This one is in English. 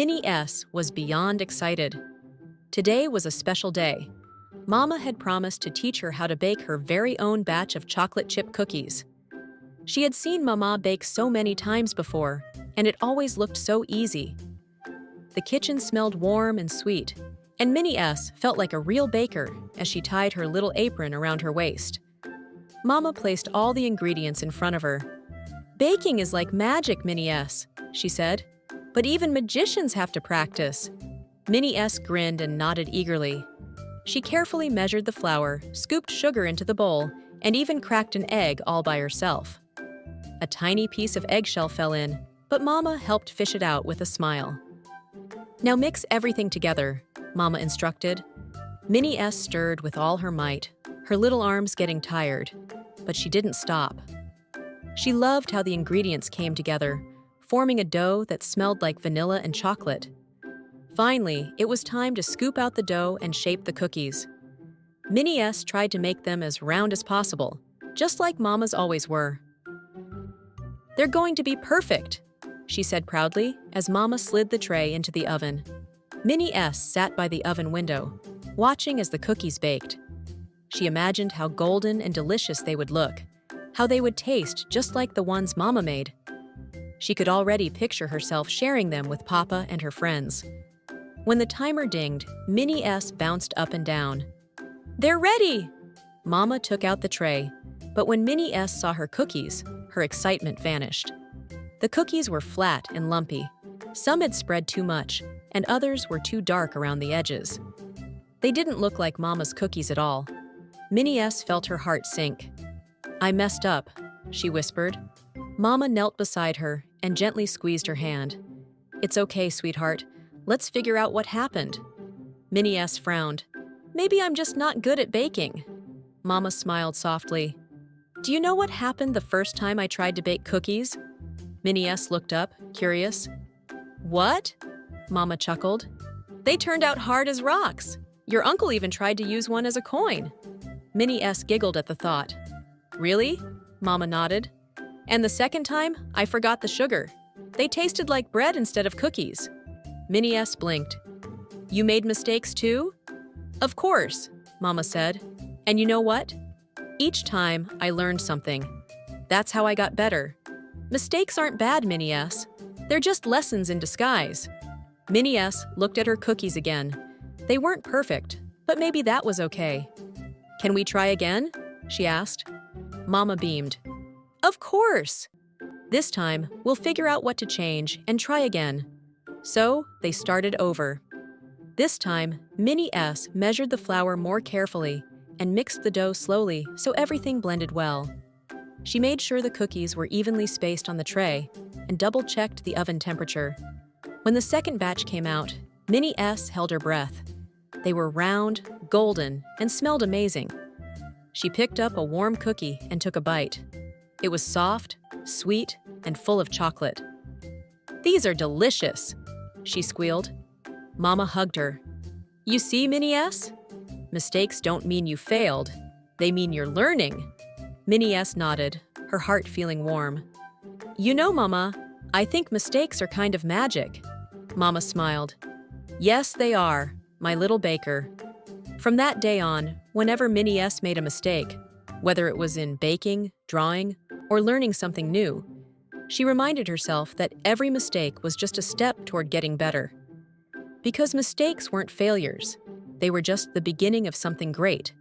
Minnie S. was beyond excited. Today was a special day. Mama had promised to teach her how to bake her very own batch of chocolate chip cookies. She had seen Mama bake so many times before, and it always looked so easy. The kitchen smelled warm and sweet, and Minnie S. felt like a real baker as she tied her little apron around her waist. Mama placed all the ingredients in front of her. "Baking is like magic, Minnie S.," she said. "But even magicians have to practice." Minnie S. grinned and nodded eagerly. She carefully measured the flour, scooped sugar into the bowl, and even cracked an egg all by herself. A tiny piece of eggshell fell in, but Mama helped fish it out with a smile. "Now mix everything together," Mama instructed. Minnie S. stirred with all her might, her little arms getting tired, but she didn't stop. She loved how the ingredients came together, forming a dough that smelled like vanilla and chocolate. Finally, it was time to scoop out the dough and shape the cookies. Minnie S. tried to make them as round as possible, just like Mama's always were. "They're going to be perfect," she said proudly as Mama slid the tray into the oven. Minnie S. sat by the oven window, watching as the cookies baked. She imagined how golden and delicious they would look, how they would taste just like the ones Mama made. She could already picture herself sharing them with Papa and her friends. When the timer dinged, Minnie S. bounced up and down. "They're ready!" Mama took out the tray, but when Minnie S. saw her cookies, her excitement vanished. The cookies were flat and lumpy. Some had spread too much, and others were too dark around the edges. They didn't look like Mama's cookies at all. Minnie S. felt her heart sink. "I messed up," she whispered. Mama knelt beside her and gently squeezed her hand. "It's okay, sweetheart. Let's figure out what happened." Minnie S. frowned. "Maybe I'm just not good at baking." Mama smiled softly. "Do you know what happened the first time I tried to bake cookies?" Minnie S. looked up, curious. "What?" Mama chuckled. "They turned out hard as rocks. Your uncle even tried to use one as a coin." Minnie S. giggled at the thought. "Really?" Mama nodded. "And the second time, I forgot the sugar. They tasted like bread instead of cookies." Minnie S. blinked. "You made mistakes too?" "Of course," Mama said. "And you know what? Each time, I learned something. That's how I got better. Mistakes aren't bad, Minnie S. They're just lessons in disguise." Minnie S. looked at her cookies again. They weren't perfect, but maybe that was okay. "Can we try again?" she asked. Mama beamed. "Of course! This time, we'll figure out what to change and try again." So, they started over. This time, Minnie S. measured the flour more carefully and mixed the dough slowly so everything blended well. She made sure the cookies were evenly spaced on the tray and double-checked the oven temperature. When the second batch came out, Minnie S. held her breath. They were round, golden, and smelled amazing. She picked up a warm cookie and took a bite. It was soft, sweet, and full of chocolate. "These are delicious," she squealed. Mama hugged her. "You see, Minnie S? Mistakes don't mean you failed. They mean you're learning." Minnie S. nodded, her heart feeling warm. "You know, Mama, I think mistakes are kind of magic." Mama smiled. "Yes, they are, my little baker." From that day on, whenever Minnie S. made a mistake, whether it was in baking, drawing, or learning something new, she reminded herself that every mistake was just a step toward getting better. Because mistakes weren't failures, they were just the beginning of something great.